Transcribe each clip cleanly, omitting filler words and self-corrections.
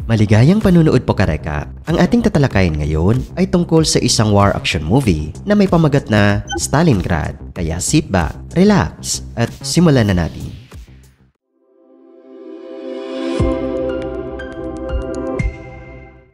Maligayang panunood po Karekap. Ang ating tatalakayin ngayon ay tungkol sa isang war action movie na may pamagat na Stalingrad. Kaya sit back, relax, at simulan na natin.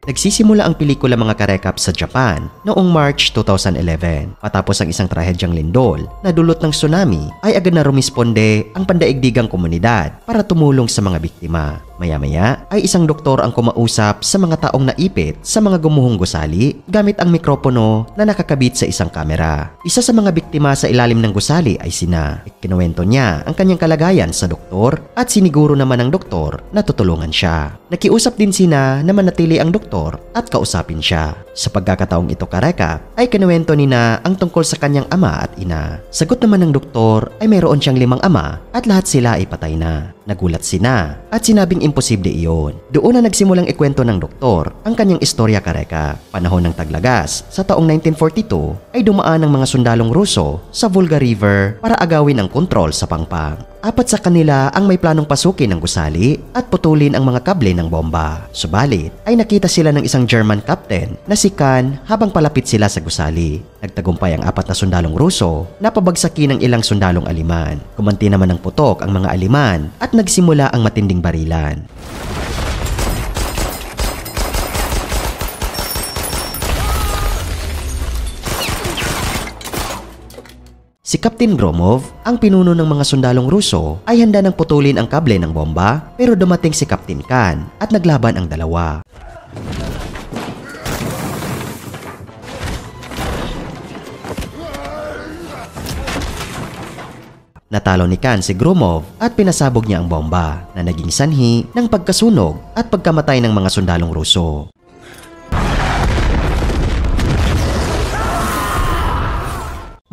Nagsisimula ang pelikula mga Karekap sa Japan noong March 2011. Patapos ang isang trahedyang lindol na dulot ng tsunami ay agad na rumisponde ang pandaigdigang komunidad para tumulong sa mga biktima. Maya-maya ay isang doktor ang kumausap sa mga taong naipit sa mga gumuhong gusali gamit ang mikropono na nakakabit sa isang kamera. Isa sa mga biktima sa ilalim ng gusali ay sina. Kinuwento niya ang kanyang kalagayan sa doktor at siniguro naman ng doktor na tutulungan siya. Nakiusap din sina na manatili ang doktor at kausapin siya. Sa pagkakataong ito Karekap ay kinuwento nina ang tungkol sa kanyang ama at ina. Sagot naman ng doktor ay mayroon siyang 5 ama at lahat sila ay patay na. Nagulat sina at sinabing imposible iyon. Doon na nagsimulang ikwento ng doktor ang kanyang istorya Karekap. Panahon ng taglagas sa taong 1942 ay dumaan ang mga sundalong Ruso sa Volga River para agawin ang kontrol sa Pangpang. 4 sa kanila ang may planong pasukin ng gusali at putulin ang mga kable ng bomba. Subalit ay nakita sila ng isang German captain na si Khan habang palapit sila sa gusali. Nagtagumpay ang 4 na sundalong Ruso na pabagsakin ng ilang sundalong Aliman. Kumanti naman ng putok ang mga Aliman at nagsimula ang matinding barilan. Si Captain Gromov, ang pinuno ng mga sundalong Ruso, ay handa nang putulin ang kable ng bomba pero dumating si Captain Khan at naglaban ang dalawa. Natalo ni Khan si Gromov at pinasabog niya ang bomba na naging sanhi ng pagkasunog at pagkamatay ng mga sundalong Ruso.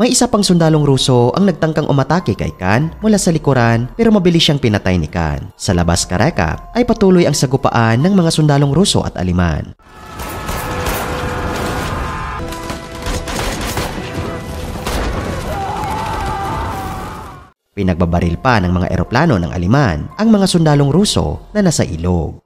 May isa pang sundalong Ruso ang nagtangkang umatake kay Khan mula sa likuran pero mabilis siyang pinatay ni Khan. Sa labas Karekap ay patuloy ang sagupaan ng mga sundalong Ruso at Aliman. Pinagbabaril pa ng mga eroplano ng Aliman ang mga sundalong Ruso na nasa ilog.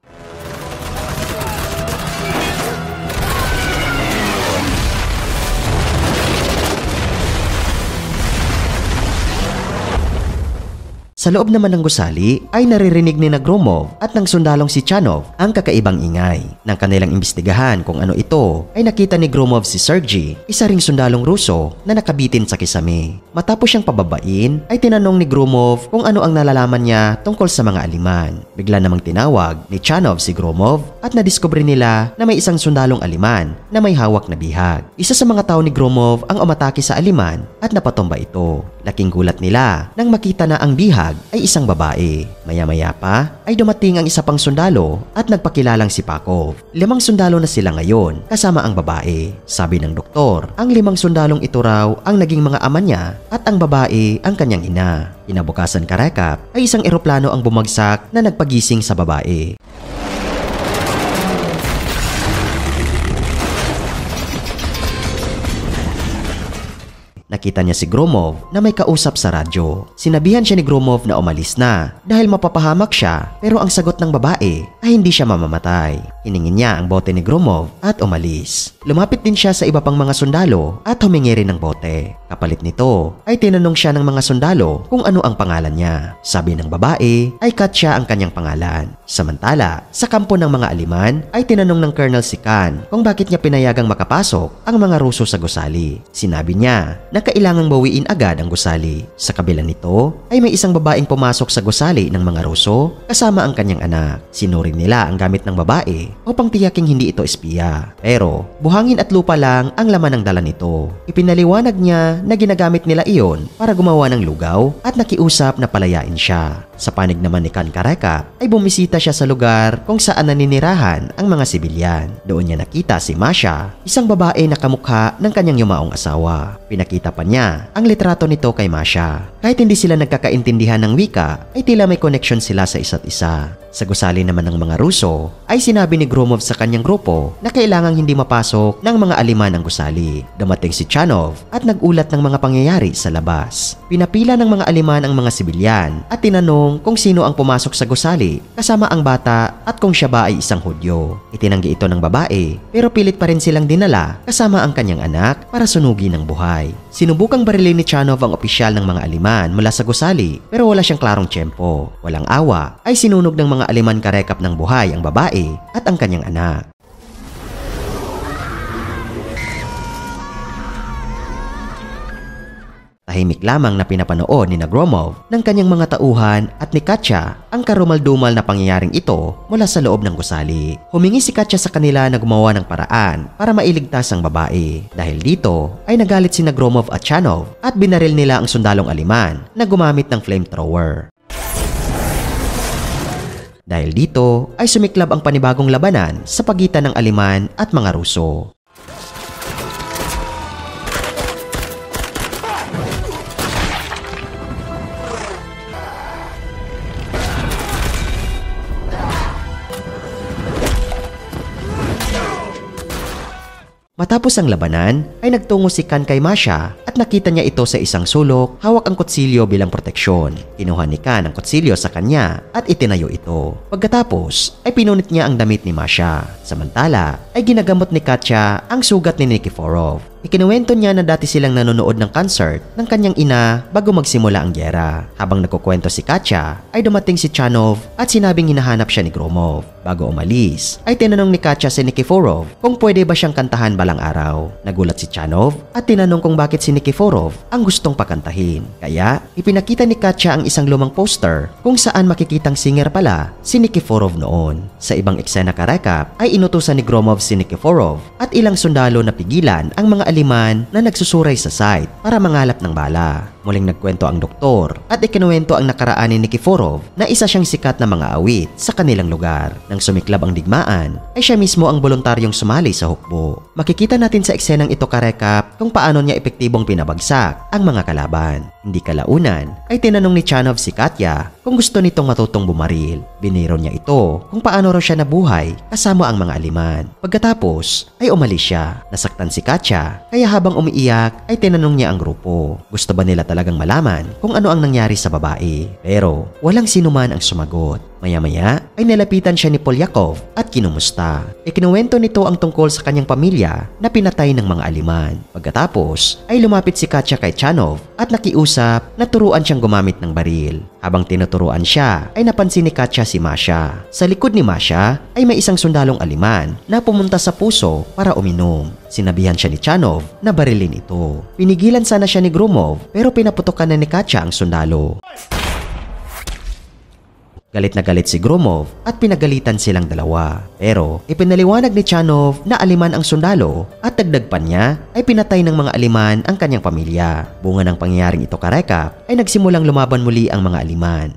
Sa loob naman ng gusali ay naririnig ni Gromov at ng sundalong si Chanov ang kakaibang ingay. Nang kanilang imbestigahan kung ano ito, ay nakita ni Gromov si Sergei, isa ring sundalong Ruso na nakabitin sa kisame. Matapos siyang pababain, ay tinanong ni Gromov kung ano ang nalalaman niya tungkol sa mga Aliman. Bigla namang tinawag ni Chanov si Gromov at nadiskubre nila na may isang sundalong Aliman na may hawak na bihag. Isa sa mga tao ni Gromov ang umatake sa Aliman at napatumba ito. Laking gulat nila nang makita na ang bihag ay isang babae. Maya-maya pa ay dumating ang isa pang sundalo at nagpakilalang si Pakov. 5 sundalo na sila ngayon kasama ang babae. Sabi ng doktor, ang 5 sundalong ito raw ang naging mga ama niya at ang babae ang kanyang ina. Kinabukasan Karekap ay isang eroplano ang bumagsak na nagpagising sa babae. Nakita niya si Gromov na may kausap sa radyo. Sinabihan siya ni Gromov na umalis na dahil mapapahamak siya pero ang sagot ng babae ay hindi siya mamamatay. Hiningin niya ang bote ni Gromov at umalis. Lumapit din siya sa iba pang mga sundalo at humingi rin ng bote. Kapalit nito ay tinanong siya ng mga sundalo kung ano ang pangalan niya. Sabi ng babae ay Katya ang kanyang pangalan. Samantala, sa kampo ng mga Aliman ay tinanong ng Colonel si Khan kung bakit niya pinayagang makapasok ang mga Ruso sa gusali. Sinabi niya na kailangang bawiin agad ang gusali. Sa kabila nito ay may isang babaeng pumasok sa gusali ng mga Ruso kasama ang kanyang anak. Sinuri nila ang gamit ng babae upang tiyaking hindi ito espiya. Pero buhangin at lupa lang ang laman ng dala nito. Ipinaliwanag niya na ginagamit nila iyon para gumawa ng lugaw at nakiusap na palayain siya. Sa panig naman ni Khan Karekap ay bumisita siya sa lugar kung saan naninirahan ang mga sibilyan. Doon niya nakita si Masha, isang babae na kamukha ng kanyang yumaong asawa. Pinakita pa niya ang litrato nito kay Masha. Kahit hindi sila nagkakaintindihan ng wika, ay tila may connection sila sa isa't isa. Sa gusali naman ng mga Ruso ay sinabi ni Gromov sa kanyang grupo na kailangang hindi mapasok ng mga Aleman ang gusali. Dumating si Chanov at nagulat ng mga pangyayari sa labas. Pinapila ng mga Aleman ang mga sibilyan at tinanong kung sino ang pumasok sa gusali kasama ang bata at kung siya ba ay isang Hudyo. Itinanggi ito ng babae pero pilit pa rin silang dinala kasama ang kanyang anak para sunugin ng buhay. Sinubukang barilin ni Chanov ang opisyal ng mga Aleman mula sa gusali pero wala siyang klarong tiyempo. Walang awa ay sinunog ng mga Aleman karekap ng buhay ang babae at ang kanyang anak. Tahimik lamang na pinapanood ni Gromov ng kanyang mga tauhan at ni Katya ang karumal-dumal na pangyayaring ito mula sa loob ng gusali. Humingi si Katya sa kanila na gumawa ng paraan para mailigtas ang babae. Dahil dito ay nagalit si Gromov at Chanov at binaril nila ang sundalong Aleman na gumamit ng flamethrower. Dahil dito ay sumiklab ang panibagong labanan sa pagitan ng Aleman at mga Ruso. Matapos ang labanan, ay nagtungo si Khan kay Masha at nakita niya ito sa isang sulok, hawak ang kutsilyo bilang proteksyon. Kinuha ni Khan ang kutsilyo sa kanya at itinayo ito. Pagkatapos, ay pinunit niya ang damit ni Masha. Samantala, ay ginagamot ni Katya ang sugat ni Nikiforov. Ikinuwento niya na dati silang nanonood ng concert ng kanyang ina bago magsimula ang gyera. Habang nagkukwento si Katya, ay dumating si Chanov at sinabing hinahanap siya ni Gromov. Bago umalis, ay tinanong ni Katya si Nikiforov kung pwede ba siyang kantahan balang araw. Nagulat si Chanov at tinanong kung bakit si Nikiforov ang gustong pakantahin. Kaya, ipinakita ni Katya ang isang lumang poster kung saan makikitang singer pala si Nikiforov noon. Sa ibang eksena karekap, ay inutusan ni Gromov si Nikiforov at ilang sundalo na pigilan ang mga Aleman na nagsusuray sa site para mangalap ng bala. Muling nagkwento ang doktor at ikinuwento ang nakaraan ni Nikiforov na isa siyang sikat na mga awit sa kanilang lugar. Nang sumiklab ang digmaan, ay siya mismo ang voluntaryong sumali sa hukbo. Makikita natin sa eksenang ito karekap kung paano niya epektibong pinabagsak ang mga kalaban. Hindi kalaunan, ay tinanong ni Chanov si Katya kung gusto nitong matutong bumaril. Biniro niya ito kung paano raw siya nabuhay kasama ang mga Aleman. Pagkatapos, ay umalis siya. Nasaktan si Katya, kaya habang umiiyak, ay tinanong niya ang grupo. Gusto ba nila talagang malaman kung ano ang nangyari sa babae? Pero walang sinuman ang sumagot. Maya-maya ay nilapitan siya ni Polyakov at kinumusta. Ikinuwento nito ang tungkol sa kanyang pamilya na pinatay ng mga Aleman. Pagkatapos ay lumapit si Katya kay Chanov at nakiusap na turuan siyang gumamit ng baril. Habang tinuturuan siya ay napansin ni Katya si Masha. Sa likod ni Masha ay may isang sundalong Aleman na pumunta sa puso para uminom. Sinabihan siya ni Chanov na barilin ito. Pinigilan sana siya ni Gromov pero pinaputokan na ni Katya ang sundalo. Galit na galit si Gromov at pinagalitan silang dalawa. Pero ipinaliwanag ni Chanov na Aleman ang sundalo at dagdag pa niya ay pinatay ng mga Aleman ang kanyang pamilya. Bunga ng pangyayaring ito karekap ay nagsimulang lumaban muli ang mga Aleman.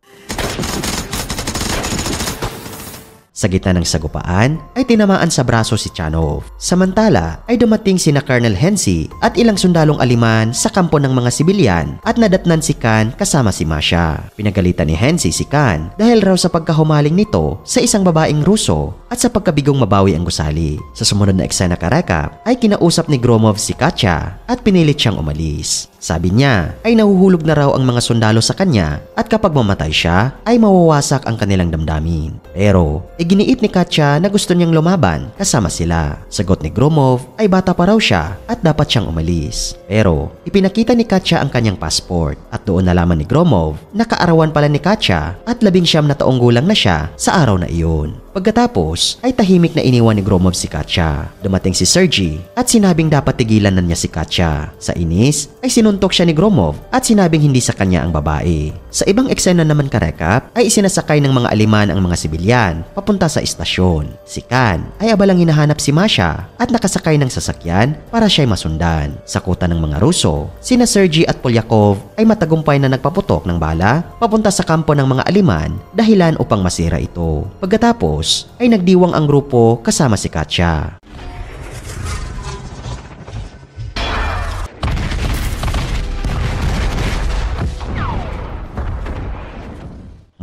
Sa gitna ng sagupaan ay tinamaan sa braso si Chanov. Samantala ay dumating sina Colonel Hensi at ilang sundalong Aleman sa kampo ng mga sibilyan at nadatnan si Khan kasama si Masha. Pinagalitan ni Hensi si Khan dahil raw sa pagkahumaling nito sa isang babaeng Ruso at sa pagkabigong mabawi ang gusali. Sa sumunod na eksena karekap ay kinausap ni Gromov si Katya at pinilit siyang umalis. Sabi niya ay nahuhulog na raw ang mga sundalo sa kanya at kapag mamatay siya ay mawawasak ang kanilang damdamin. Pero iginiit ni Katya na gusto niyang lumaban kasama sila. Sagot ni Gromov ay bata pa raw siya at dapat siyang umalis. Pero ipinakita ni Katya ang kanyang passport at doon nalaman ni Gromov na kaarawan pala ni Katya at 19 na taong gulang na siya sa araw na iyon. Pagkatapos ay tahimik na iniwan ni Gromov si Katya. Dumating si Sergey at sinabing dapat tigilan na niya si Katya. Sa inis ay sinuntok siya ni Gromov at sinabing hindi sa kanya ang babae. Sa ibang eksena naman karekap ay isinasakay ng mga Aleman ang mga sibilyan papunta sa istasyon. Si Khan ay abalang hinahanap si Masha at nakasakay ng sasakyan para siya'y masundan. Sa kuta ng mga Ruso, sina Sergey at Polyakov ay matagumpay na nagpaputok ng bala papunta sa kampo ng mga Aleman dahilan upang masira ito. Pagkatapos ay nagdiwang ang grupo kasama si Katya.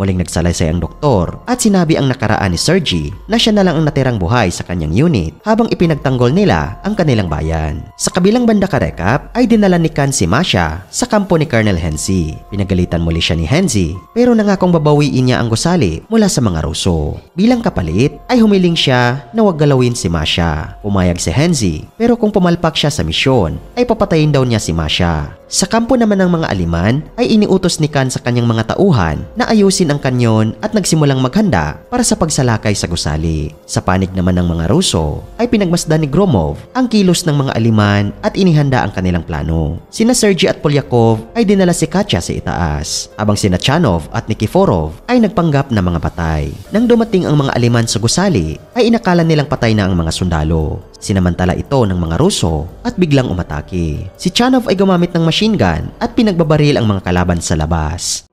Muling nagsalaysay ang doktor at sinabi ang nakaraan ni Sergey na siya na lang ang natirang buhay sa kanyang unit habang ipinagtanggol nila ang kanilang bayan. Sa kabilang banda karekap ay dinala ni Khan si Masha sa kampo ni Colonel Hensi. Pinagalitan muli siya ni Hensi pero nangakong babawiin niya ang gusali mula sa mga Ruso. Bilang kapalit ay humiling siya na huwag galawin si Masha. Pumayag si Hensi pero kung pumalpak siya sa misyon ay papatayin daw niya si Masha. Sa kampo naman ng mga Aliman ay iniutos ni Khan sa kanyang mga tauhan na ayusin ang kanyon at nagsimulang maghanda para sa pagsalakay sa gusali. Sa panig naman ng mga Ruso ay pinagmasdan ni Gromov ang kilos ng mga Aliman at inihanda ang kanilang plano. Sina Sergey at Polyakov ay dinala si Katya sa itaas habang sina Chanov at Nikiforov ay nagpanggap na mga patay. Nang dumating ang mga Aliman sa gusali ay inakala nilang patay na ang mga sundalo. Sinamantala ito ng mga Ruso at biglang umatake. Si Chanov ay gumamit ng machine gun at pinagbabaril ang mga kalaban sa labas.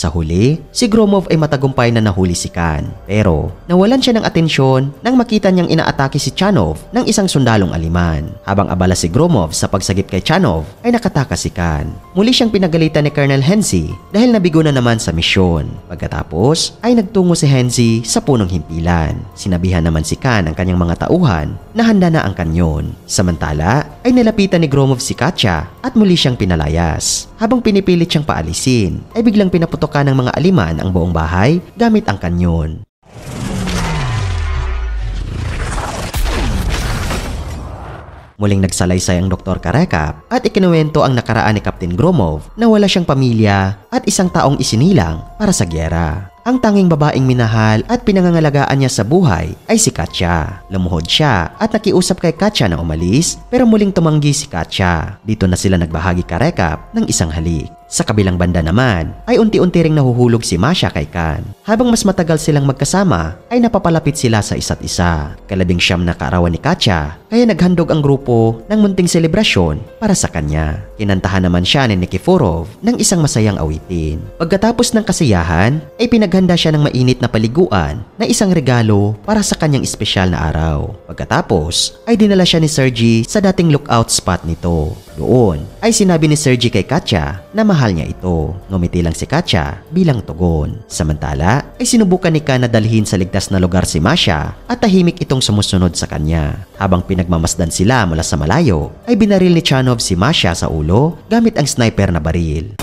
Sa huli, si Gromov ay matagumpay na nahuli si Khan. Pero nawalan siya ng atensyon nang makita niyang inaatake si Chanov ng isang sundalong Aliman. Habang abala si Gromov sa pagsagip kay Chanov ay nakatakas si Khan. Muli siyang pinagalitan ni Colonel Hensi dahil nabigo na naman sa misyon. Pagkatapos ay nagtungo si Hensi sa punong himpilan. Sinabihan naman si Khan ang kanyang mga tauhan na handa na ang kanyon. Samantala ay nilapitan ni Gromov si Katya at muli siyang pinalayas. Habang pinipilit siyang paalisin ay biglang pinaputokan ng mga Aliman ang buong bahay gamit ang kanyon. Muling nagsalaysay ang Dr. Karekap at ikinuwento ang nakaraan ni Captain Gromov na wala siyang pamilya at isang taong isinilang para sa gyera. Ang tanging babaeng minahal at pinangangalagaan niya sa buhay ay si Katya. Lumuhod siya at nakiusap kay Katya na umalis pero muling tumanggi si Katya. Dito na sila nagbahagi Karekap ng isang halik. Sa kabilang banda naman ay unti-unti ring nahuhulog si Masha kay Khan. Habang mas matagal silang magkasama ay napapalapit sila sa isa't isa. Kalabing siyam na kaarawan ni Katya kaya naghandog ang grupo ng munting selebrasyon para sa kanya. Kinantahan naman siya ni Nikiforov ng isang masayang awitin. Pagkatapos ng kasiyahan ay pinaghanda siya ng mainit na paliguan na isang regalo para sa kanyang espesyal na araw. Pagkatapos ay dinala siya ni Sergey sa dating lookout spot nito. Doon ay sinabi ni Sergey kay Katya na mahal niya ito. Ngumiti lang si Katya bilang tugon. Samantala ay sinubukan ni Khan na dalhin sa ligtas na lugar si Masha at tahimik itong sumusunod sa kanya. Habang pinagmamasdan sila mula sa malayo ay binaril ni Chanov si Masha sa ulo gamit ang sniper na baril.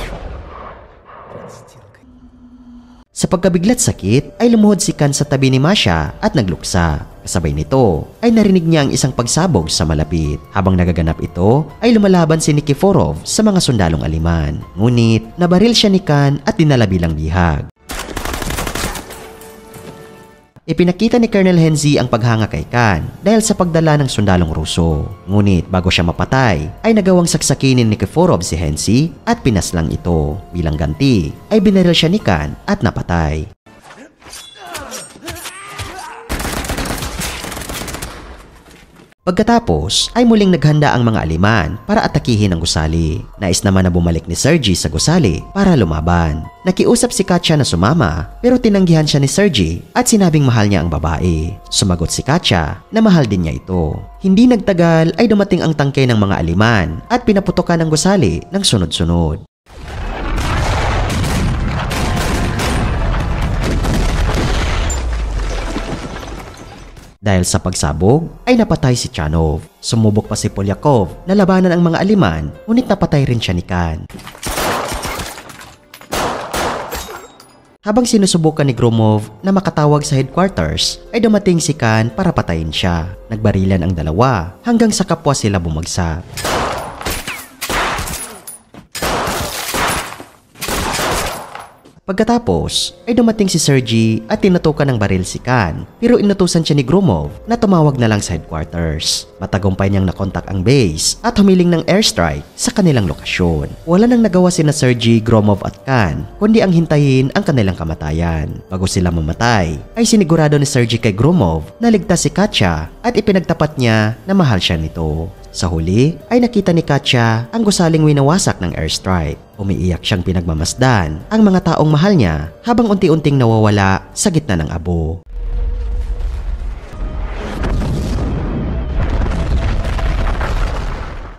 Sa pagkabiglat sakit ay lumuhod si Khan sa tabi ni Masha at nagluksa. Kasabay nito ay narinig niya ang isang pagsabog sa malapit. Habang nagaganap ito ay lumalaban si Nikiforov sa mga sundalong Aliman. Ngunit nabaril siya ni Khan at dinala bilang bihag. Ipinakita ni Colonel Hensi ang paghanga kay Khan dahil sa pagdala ng sundalong Ruso. Ngunit bago siya mapatay ay nagawang saksakinin ni Nikiforov si Hensi at pinaslang ito. Bilang ganti ay binaril siya ni Khan at napatay. Pagkatapos ay muling naghanda ang mga Aliman para atakihin ang gusali. Nais naman na bumalik ni Sergey sa gusali para lumaban. Nakiusap si Katya na sumama pero tinanggihan siya ni Sergey at sinabing mahal niya ang babae. Sumagot si Katya na mahal din niya ito. Hindi nagtagal ay dumating ang tangke ng mga Aliman at pinaputokan ang gusali ng sunod-sunod. Dahil sa pagsabog ay napatay si Chanov. Sumubok pa si Polyakov na labanan ang mga Aliman, ngunit napatay rin siya ni Khan. Habang sinusubukan ni Gromov na makatawag sa headquarters, ay dumating si Khan para patayin siya. Nagbarilan ang dalawa hanggang sa kapwa sila bumagsak. Pagkatapos ay dumating si Sergey at tinutukan ng baril si Khan pero inutusan siya ni Gromov na tumawag na lang sa headquarters. Matagumpay niyang nakontak ang base at humiling ng airstrike sa kanilang lokasyon. Wala nang nagawa sina Sergey, Gromov at Khan kundi ang hintayin ang kanilang kamatayan. Bago sila mamatay ay sinigurado ni Sergey kay Gromov na ligtas si Katya at ipinagtapat niya na mahal siya nito. Sa huli ay nakita ni Katya ang gusaling winawasak ng airstrike. Umiiyak siyang pinagmamasdan ang mga taong mahal niya habang unti-unting nawawala sa gitna ng abo.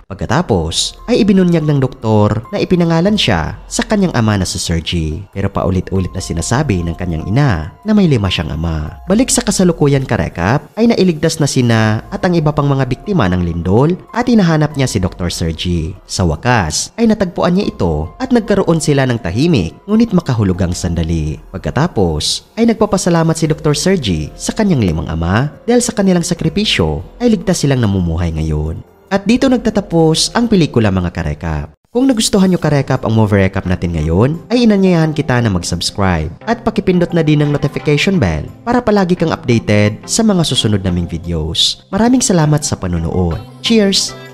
Pagkatapos ay ibinunyag ng doktor na ipinangalan siya sa kanyang ama na si Sergey, pero paulit-ulit na sinasabi ng kanyang ina na may 5 siyang ama. Balik sa kasalukuyan karekap ay nailigtas na sina at ang iba pang mga biktima ng lindol at hinahanap niya si Dr. Sergey. Sa wakas ay natagpuan niya ito at nagkaroon sila ng tahimik ngunit makahulugang sandali. Pagkatapos ay nagpapasalamat si Dr. Sergey sa kanyang 5 ama dahil sa kanilang sakripisyo ay ligtas silang namumuhay ngayon. At dito nagtatapos ang pelikula mga karekap. Kung nagustuhan nyo karekap ang movie recap natin ngayon, ay inanyayahan kita na mag-subscribe at pakipindot na din ang notification bell para palagi kang updated sa mga susunod naming videos. Maraming salamat sa panonood. Cheers!